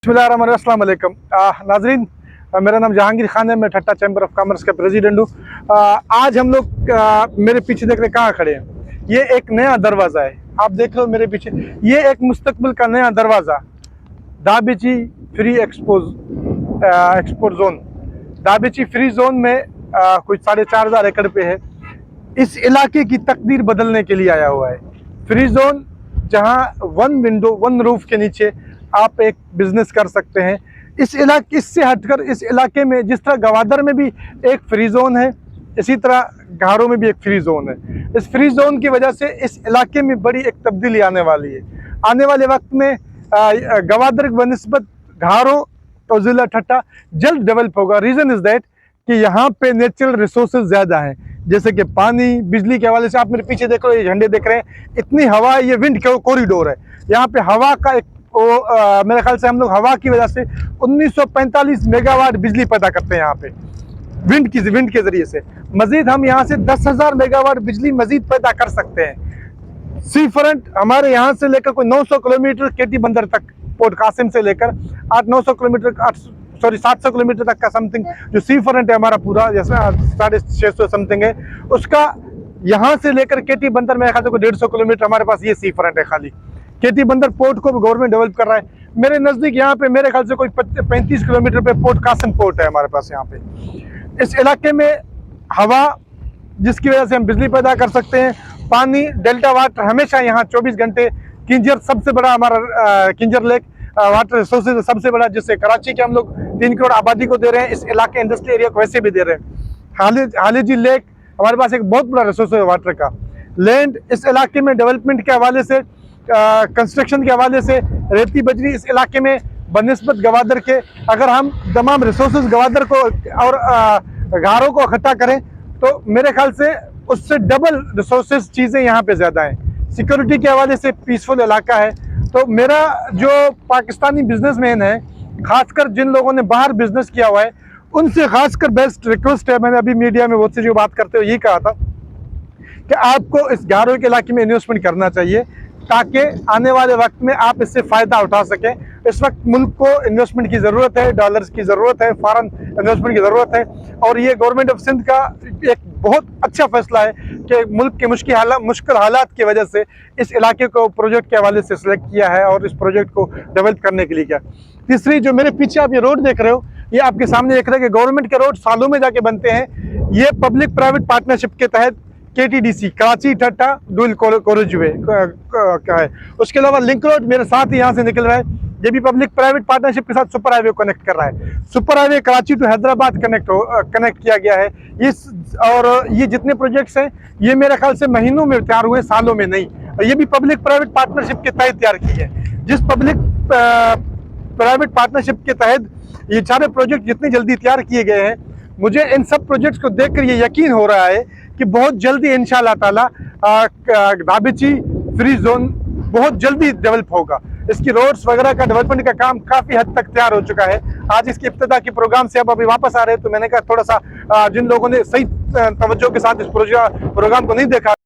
अस्सलाम वालेकुम नाजरीन, मेरा नाम जहांगीर खान है। मैं ठट्टा चैम्बर ऑफ कॉमर्स का प्रेसिडेंट हूँ। आज हम लोग मेरे पीछे देख रहे हैं कहाँ खड़े हैं। ये एक नया दरवाज़ा है, आप देख रहे हो मेरे पीछे। ये एक मुस्तकबिल का नया दरवाज़ा Dhabeji free export zone. Dhabeji free zone में कुछ 4,500 एकड़ पे है। इस इलाके की तकदीर बदलने के लिए आया हुआ है। फ्री जोन जहाँ वन विंडो वन रूफ के नीचे आप एक बिजनेस कर सकते हैं। इससे हटकर इस इलाके में जिस तरह गवादर में भी एक फ्री जोन है, इसी तरह घारों में भी एक फ्री जोन है। इस फ्री जोन की वजह से इस इलाके में बड़ी एक तब्दीली आने वाली है। आने वाले वक्त में गवादर बनिस्बत घारों तो ज़िला ठट्टा जल्द डेवलप होगा। रीज़न इज़ दैट कि यहाँ पे नेचुरल रिसोर्सेज ज़्यादा हैं, जैसे कि पानी, बिजली के हवाले से। आप मेरे पीछे देख रहे हो, ये झंडे देख रहे हैं, इतनी हवा है। ये विंड कॉरिडोर है। यहाँ पे हवा का एक मेरे ख्याल से हम लोग हवा की वजह से 1945 मेगावाट बिजली पैदा करते हैं यहाँ पे विंड के जरिए से। मजीद हम यहाँ से 10,000 मेगावाट बिजली मजीद पैदा कर सकते हैं। सी फ्रंट हमारे यहाँ से लेकर कोई 900 किलोमीटर केटी बंदर तक, पोर्ट कासिम से लेकर 700 किलोमीटर तक का समथिंग जो सी फ्रंट है हमारा पूरा, जैसे 650 समथिंग है उसका। यहाँ से लेकर केटी बंदर मेरे ख्याल से कोई 150 किलोमीटर हमारे पास ये सी फ्रंट है। खाली केटी बंदर पोर्ट को भी गवर्नमेंट डेवलप कर रहा है। मेरे नज़दीक यहाँ पे मेरे ख्याल से कोई 35 किलोमीटर पे पोर्ट कासिम पोर्ट है हमारे पास यहाँ पे। इस इलाके में हवा, जिसकी वजह से हम बिजली पैदा कर सकते हैं। पानी, डेल्टा वाटर हमेशा यहाँ 24 घंटे। किंजर सबसे बड़ा हमारा किंजर लेक वाटर रिसोर्सेज सबसे बड़ा, जिससे कराची के हम लोग 3 करोड़ आबादी को दे रहे हैं। इस इलाके इंडस्ट्रियल एरिया को वैसे भी दे रहे हैं। हालिजी लेक हमारे पास एक बहुत बड़ा रिसोर्स है वाटर का। लैंड इस इलाके में डेवलपमेंट के हवाले से, कंस्ट्रक्शन के हवाले से, रेती बजरी इस इलाके में बनिस्बत गवादर के, अगर हम तमाम रिसोर्सेज गवादर को और घारों को इकट्ठा करें तो मेरे ख्याल से उससे डबल रिसोर्सेज चीज़ें यहाँ पे ज़्यादा हैं। सिक्योरिटी के हवाले से पीसफुल इलाका है। तो मेरा जो पाकिस्तानी बिजनेसमैन है, खासकर जिन लोगों ने बाहर बिजनेस किया हुआ है, उनसे खासकर बेस्ट रिक्वेस्ट है। मैंने अभी मीडिया में बहुत से जो बात करते हुए यही कहा था कि आपको इस घारों के इलाके में इन्वेस्टमेंट करना चाहिए ताकि आने वाले वक्त में आप इससे फ़ायदा उठा सकें। इस वक्त मुल्क को इन्वेस्टमेंट की ज़रूरत है, डॉलर्स की ज़रूरत है, फॉरेन इन्वेस्टमेंट की ज़रूरत है। और ये गवर्नमेंट ऑफ सिंध का एक बहुत अच्छा फैसला है कि मुल्क के मुश्किल हालात की वजह से इस इलाके को प्रोजेक्ट के हवाले से सिलेक्ट किया है और इस प्रोजेक्ट को डेवलप करने के लिए किया। तीसरी, जो मेरे पीछे आप ये रोड देख रहे हो, ये आपके सामने देख रहे हैं कि गवर्नमेंट के रोड सालों में जाके बनते हैं। ये पब्लिक प्राइवेट पार्टनरशिप के तहत KTDC कराची ठट्टा डुअल कॉरिडोर का है। उसके अलावा लिंक रोड मेरे साथ ही यहाँ से निकल रहा है, ये भी पब्लिक प्राइवेट पार्टनरशिप के साथ सुपर हाईवे कनेक्ट कर रहा है। Super highway Karachi to Hyderabad connect किया गया है। ये जितने प्रोजेक्ट्स हैं ये मेरे ख्याल से महीनों में तैयार हुए, सालों में नहीं। और ये भी पब्लिक प्राइवेट पार्टनरशिप के तहत तैयार किए हैं। जिस पब्लिक प्राइवेट पार्टनरशिप के तहत ये सारे प्रोजेक्ट जितनी जल्दी तैयार किए गए हैं, मुझे इन सब प्रोजेक्ट्स को देखकर ये यकीन हो रहा है कि बहुत जल्दी इंशाल्लाह ताला दाबिची फ्री जोन बहुत जल्दी डेवलप होगा। इसकी रोड्स वगैरह का डेवलपमेंट का काम काफ़ी हद तक तैयार हो चुका है। आज इसकी इब्तिदा की प्रोग्राम से अब अभी वापस आ रहे हैं, तो मैंने कहा थोड़ा सा जिन लोगों ने सही तवज्जो के साथ इस प्रोग्राम को नहीं देखा